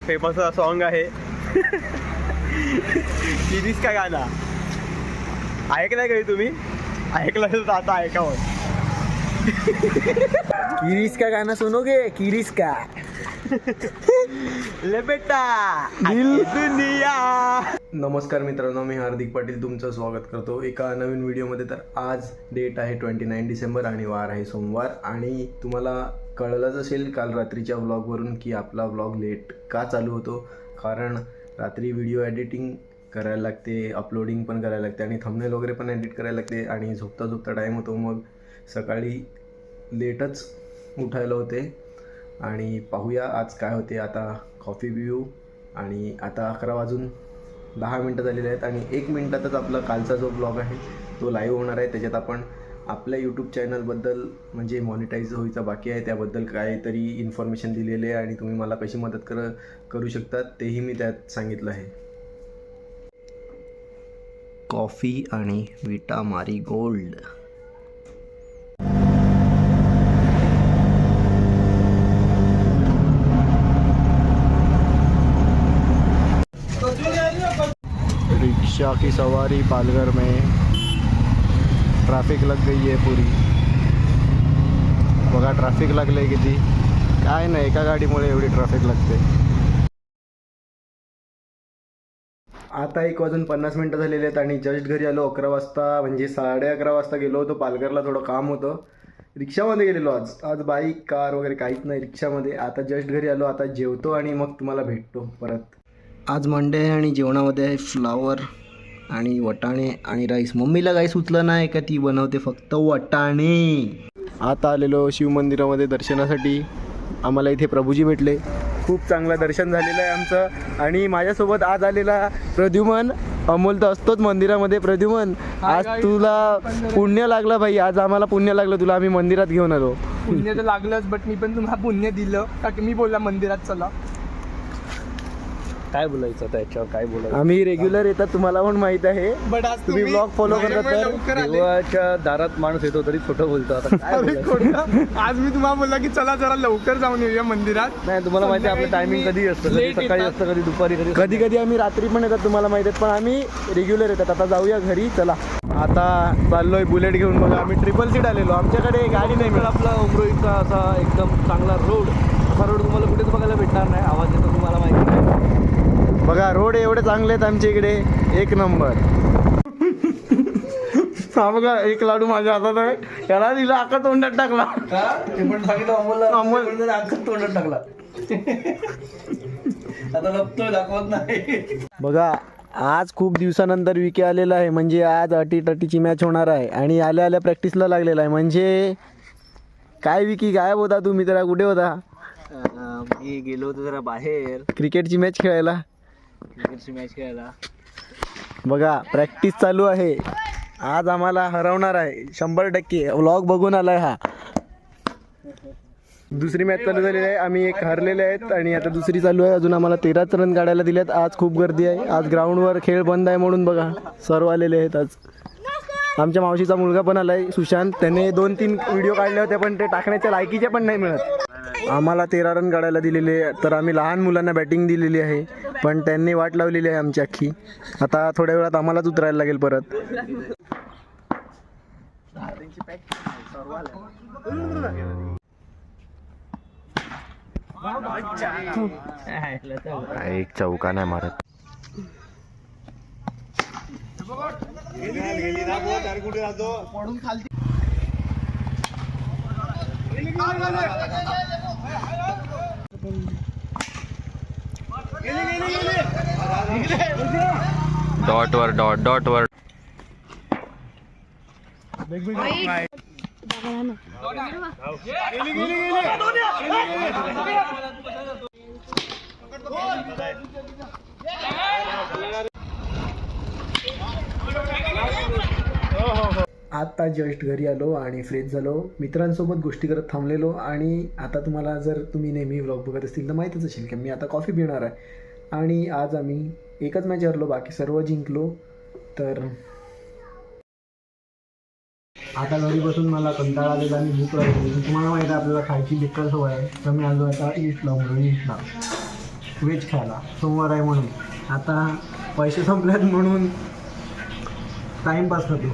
Famous song आहे किरीस का गाणं ऐकलंय का तुम्ही? ऐकलं तर आता ऐकावं. किरीस का गाणं सुनोगे? किरीस का ले बेटा दिल दुनिया. नमस्कार मित्रांनो, मी हार्दिक पाटील तुमचं स्वागत करतो एका नवीन व्हिडिओमध्ये. तर आज डेट आहे 29 डिसेंबर आणि वार आहे सोमवार. आणि तुम्हाला कळलंच असेल काल रात्रीच्या व्लॉगवरून की आपला व्लॉग लेट का चालू होतो. कारण रात्री व्हिडिओ एडिटिंग करायला लागते, अपलोडिंग पण करायला लागते आणि थंबनेल वगैरे पण एडिट करायला लागते आणि झोपता झोपता टाईम होतो. मग सकाळी लेटच उठायला होते. आणि पाहूया आज काय होते. आता कॉफी पिऊ आणि आता 11 वाजून 10 मिनटं झालेले आहेत आणि 1 मिनटातच आपला कालचा जो ब्लॉग आहे तो लाईव्ह होणार आहे. त्याच्यात आपण आपल्या यूट्यूब चॅनलबद्दल म्हणजे मॉनिटाईज व्हायचा बाकी आहे त्याबद्दल काहीतरी इन्फॉर्मेशन दिलेली आहे आणि तुम्ही मला कशी मदत करू शकतात तेही मी त्यात सांगितलं आहे. कॉफी आणि विटा मारी गोल्ड. रिक्शा की सवारी पालघर में ट्रॅफिक लग गई है पूरी. बघा ट्रॅफिक लागले किती. काय नाही, एका गाडीमुळे एवढी ट्रॅफिक लागते. आता 1:50 झालेले आहेत आणि जस्ट घरी आलो 11 वाजता, म्हणजे 11:30 वाजता गेलो होतो पालघरला. थोडं काम होतं, रिक्षामध्ये गेलेलो. आज बाईक कार वगैरे काहीच नाही, रिक्षामध्ये. आता जस्ट घरी आलो, आता जेवतो आणि मग तुम्हाला भेटतो परत. आज मंडे आहे आणि जेवणामध्ये आहे फ्लावर आणि वटाणे आणि राईस. मम्मीला काही सुचलं नाही का ती बनवते फक्त वटाणे. आता आलेलो शिवमंदिरामध्ये दर्शनासाठी. आम्हाला इथे प्रभूजी भेटले, खूप चांगलं दर्शन झालेलं आहे आमचं. आणि माझ्यासोबत आज आलेला प्रद्युमन. अमोल तर असतोच मंदिरामध्ये. प्रद्युमन आज तुला पुण्य लागलं भाई, आज आम्हाला पुण्य लागलं, तुला आम्ही मंदिरात घेऊन आलो. पुण्य तर लागलंच, बट मी पण तुम्हाला पुण्य दिलं का की मी बोलला मंदिरात चला. काय बोलायचं त्याच्यावर, काय बोलायचं. आम्ही रेग्युलर येतात, तुम्हाला पण माहित आहे. बट आज तुम्ही ब्लॉग फॉलो करता तर देवाच्या दारात माणूस येतो तरी खोटं बोलतो. आता काय बोलायचं? आज मी तुम्हाला बोलला की चला जरा लवकर जाऊन येऊया मंदिरात. नाही, तुम्हाला माहिती आहे आपलं टायमिंग कधी असतं, कधी सकाळी असतं, कधी दुपारी, कधी कधी आम्ही रात्री पण येतात, तुम्हाला माहिती आहे. पण आम्ही रेग्युलर येतात. आता जाऊया घरी, चला. आता चाललोय बुलेट घेऊन. बघा आम्ही ट्रिपल सीट आलेलो, आमच्याकडे गाडी नाही मिळत. आपला उमरोईचा असा एकदम चांगला रोड, असा रोड तुम्हाला कुठेच बघायला भेटणार नाही. आवाज येतो तुम्हाला माहिती नाही. बघा रोड एवढे चांगले आहेत आमच्या इकडे, एक नंबर. हा बघा एक लाडू माझ्या हातात आहे, त्याला दिला आका तोंडात टाकला. पण सांगितलं अमोल आखत तोंडात टाकला. आता लपतोय, दाखवत नाही. बघा आज खूप दिवसानंतर विके आलेला आहे, म्हणजे आज अटीतटीची मॅच होणार आहे आणि आल्या आल्या प्रॅक्टिसला लागलेला आहे. म्हणजे काय विकी गायब होता तुम्ही, जरा कुठे होता? मी गेलो होतो जरा बाहेर क्रिकेटची मॅच खेळायला. बघा प्रॅक्टिस चालू आहे. आज आम्हाला हरवणार आहे 100%. व्लॉग बघून आलाय हा. दुसरी मॅच चालू झालेली आहे, आम्ही एक हरलेले आहेत आणि आता दुसरी चालू आहे. अजून आम्हाला 13 रन काढायला दिलेत. आज खूप गर्दी आहे, आज ग्राउंडवर खेळ बंद आहे म्हणून बघा सर्व आलेले आहेत. आज आमच्या मावशीचा मुलगा पण आलाय सुशांत, त्याने 2-3 व्हिडिओ काढले होते पण ते टाकण्याच्या लायकीचे पण नाही मिळत. आम्हाला 13 रन काढायला दिलेले, तर आम्ही लहान मुलांना बॅटिंग दिलेली आहे पण त्यांनी वाट लावलेली आहे आमची अख्खी. आता थोड्या वेळात आम्हालाच उतरायला लागेल परत. एक चौका नाही मारत. डॉटवर डॉटवर आता जस्ट घरी आलो आणि फ्रेश झालो, मित्रांसोबत गोष्टी करत थांबलेलो. आणि आता तुम्हाला जर तुम्ही नेहमी व्लॉग बघत असतील तर माहीतच असेल की मी आता कॉफी पिणार आहे. आणि आज आम्ही एकच मॅच हरलो, बाकी सर्व जिंकलो. तर आता घरी बसून मला कंटाळा आलेला आणि भूक लागली. तुम्हाला माहिती आहे आपल्याला खायची बेकार सवय आहे, तर मी आलो आता ईस्टला. व्हेज खायला, सोमवार आहे म्हणून. आता पैसे संपल्यात म्हणून टाईमपास करतो.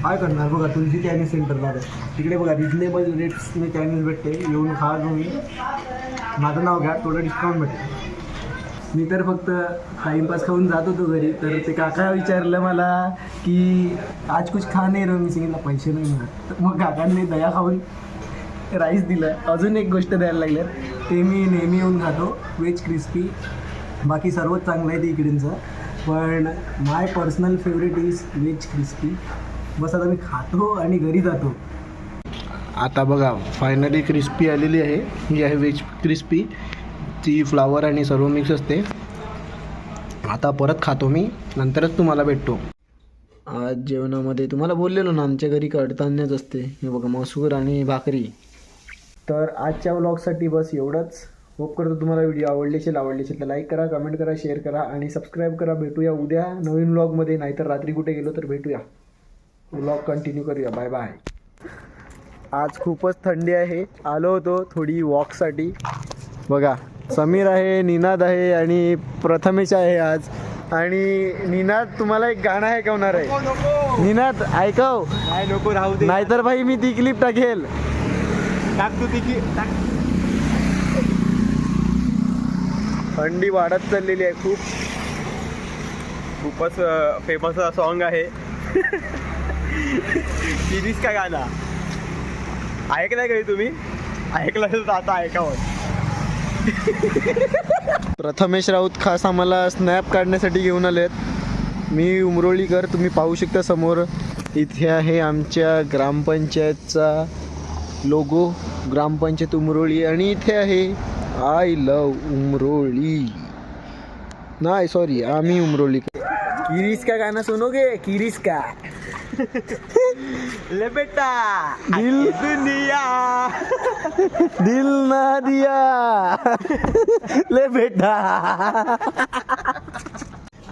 काय करणार बघा, तुलसी चायनीज सेंटरला आहे तिकडे बघा, रिजनेबल रेट्सने चायनीज भेटते. येऊन खा तुम्ही, माझं नाव घ्या, थोडं डिस्काउंट भेटेल. मी तर फक्त टाईमपास खाऊन जात होतो घरी, तर ते काका विचारलं मला की आज कुछ खा नाही रे. मी सांगितलं पैसे नाही मिळत. तर मग काकांनी दया खाऊन राईस दिलं. अजून एक गोष्ट द्यायला लागल्यात, ते मी नेहमी येऊन खातो, व्हेज क्रिस्पी. बाकी सर्वच चांगलं आहे ते इकडचं, पण my personal favourite is veg crispy. बस आता मी खातो आणि घरी जातो. आता बघा फायनली क्रिस्पी आलेली आहे. ही आहे व्हेज क्रिस्पी, ती फ्लावर आणि सर्व मिक्स असते. आता परत खातो मी, नंतरच तुम्हाला भेटतो. आज जेवणामध्ये तुम्हाला बोललेलो ना, आमच्या घरी कडधान्यच असते. हे बघा, मसूर आणि भाकरी. तर आजच्या व्लॉगसाठी बस एवढंच. होप करतो तुम्हाला व्हिडिओ आवडले असेल तर लाईक करा, कमेंट करा, शेअर करा आणि सबस्क्राईब करा. भेटूया उद्या नवीन व्लॉगमध्ये, नाहीतर रात्री कुठे गेलो तर भेटूया. व्लॉग कंटिन्यू करूया. Bye bye. आज खूपच थंडी आहे. आलो होतो थोडी वॉकसाठी. बघा, समीर आहे, निनाद आहे आणि प्रथमेश आहे आज. आणि निनाद तुम्हाला एक गाणं ऐकवणार आहे. निनाद ऐकव. काय नको राहू दे, नाहीतर भाई मी ती क्लिप टाकेल. टाक तू ती टाक. थंडी वाढत चाललेली आहे खूप. खूपच फेमस सॉन्ग आहे. सिरीज का गाणं ऐकलंय का तुम्ही? ऐकलं असेल तर आता ऐकावं. प्रथमेश राऊत खास आम्हाला स्नॅप काढण्यासाठी घेऊन आलेत. मी उमरोळीकर, तुम्ही पाहू शकता समोर. इथे आहे आमच्या ग्रामपंचायतचा लोगो, ग्रामपंचायत उमरोळी. आणि इथे आहे आय लव्ह उमरोळी. नाही सॉरी, आम्ही उमरोळीकर. किरीस का गाना सुनोगे? किरीस का ले बेटा दिल दुनिया दिल ना दिया ले बेटा.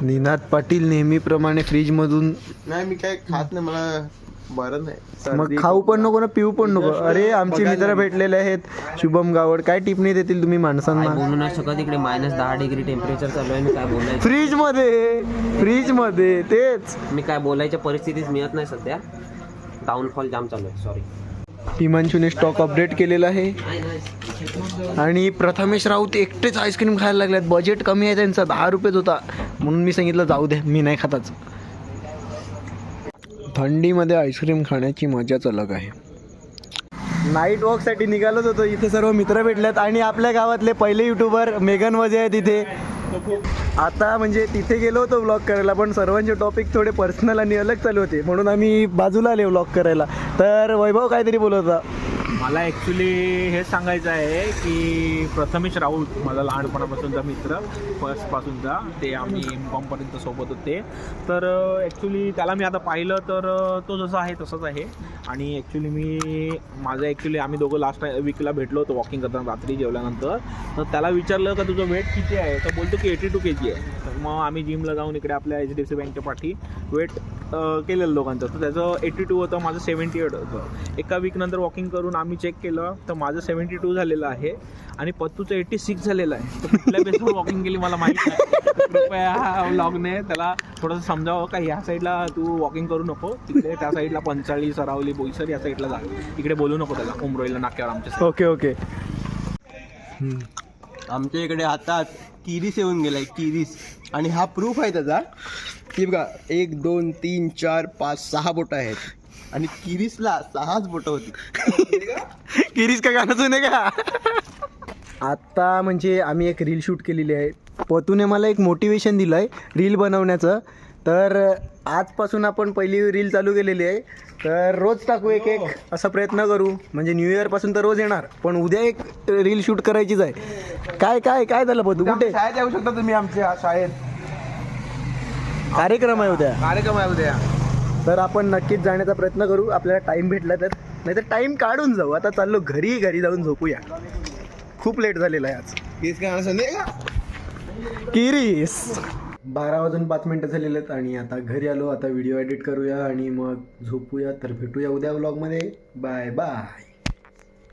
निनाद पाटील नेहमीप्रमाणे फ्रीजमधून. नाही मी काय खात नाही, मला बरं नाही. मग खाऊ पण नको ना, पिऊ पण नको. अरे आमचे मित्र भेटलेले आहेत, शुभम गावड. काय टिप्पणी देतील तुम्ही माणसांना? बोलू नाही शकत, इकडे -10 डिग्री टेम्परेचर चालू आहे. मी काय बोलायचं, फ्रीजमध्ये तेच. मी काय बोलायच्या परिस्थितीच मिळत नाही सध्या. डाऊनफॉल जाम चालू आहे, सॉरी. हिमांशूने स्टॉक अपडेट केलेला आहे. आणि प्रथमेश राऊत एकटेच आईस्क्रीम खायला लागल्यात. बजेट कमी आहे त्यांचा, 10 रुपयेच होता, म्हणून मी सांगितलं जाऊ द्या, मी नाही खाताच. थंडीमध्ये आईस्क्रीम खाण्याची मजाच अलग आहे. नाईट वॉकसाठी निघालोच होतो. इथे सर्व मित्र भेटलेत आणि आपल्या गावातले पहिले यूट्यूबर मेघन वजे आहेत इथे. आता म्हणजे तिथे गेलो होतो व्लॉग करायला, पण सर्वांचे टॉपिक थोडे पर्सनल आणि अलग चालू होते, म्हणून आम्ही बाजूला आले व्लॉग करायला. तर वैभव काहीतरी बोलत होता. मला ॲक्च्युली हेच सांगायचं आहे की प्रथमेश राऊत माझा लहानपणापासूनचा मित्र, फर्स्टपासूनचा, ते आम्ही M.Com पर्यंत सोबत होते. तर ॲक्च्युली त्याला मी आता पाहिलं तर तो जसा आहे तसंच आहे. आणि ॲक्च्युली आम्ही दोघं लास्ट वीकला भेटलो होतो वॉकिंग करताना रात्री जेवल्यानंतर. तर त्याला विचारलं का तुझं वेट किती आहे, तर बोलतो की 82 kg आहे. तर मग आम्ही जिमला जाऊन इकडे आपल्या HDFC बँकच्या पाठी वेट केलेलं दोघांचं. तर त्याचं 82 होतं, माझं 78 होतं. एका वीकनंतर वॉकिंग करून आम्ही चेक केलं तर माझं 72 झालेलं आहे आणि पत्तूचं 86 झालेलं आहे. तर कुठल्या बेसवर वॉकिंग केली मला माहीत नाही. कृपया व्लॉगने त्याला थोडंसं समजावं का ह्या साईडला तू वॉकिंग करू नको, तिकडे त्या साईडला पंचाळी, सरावली, बोईसर या साईडला जा, इकडे बोलू नको त्याला उमरोळीला नाक्यावर आमच्या. ओके. आमच्या इकडे हातात किरीस येऊन गेलाय, किरीस. आणि हा प्रूफ आहे त्याचा की बघा 1 2 3 4 5 6 बोटं आहेत आणि किरीसला 6च बोटं होती. किरीस का गाणं सुने का? आता म्हणजे आम्ही एक रील शूट केलेली आहे. पतूने मला एक मोटिवेशन दिलं आहे रील बनवण्याचं. तर आजपासून आपण पहिली रील चालू केलेली आहे. तर रोज टाकू एक असा प्रयत्न करू. म्हणजे न्यू इयरपासून तर रोज येणार, पण उद्या एक रील शूट करायचीच आहे. काय झालं पतू? कुठे शाळेत येऊ शकता तुम्ही, आमच्या शाळेत कार्यक्रम आहे उद्या. कार्यक्रम आहे उद्या. तर आपण नक्कीच जाण्याचा प्रयत्न करू, आपल्याला टाईम भेटला तर. नाही तर टाईम काढून जाऊ. आता चाललो घरी जाऊन झोपूया, खूप लेट झालेला आहे आज. किरीस काय म्हणा संदे का? किरीस 12:05 झालेले आहेत आणि आता घरी आलो. आता व्हिडिओ एडिट करूया आणि मग झोपूया. तर भेटूया उद्या व्लॉगमध्ये. Bye bye.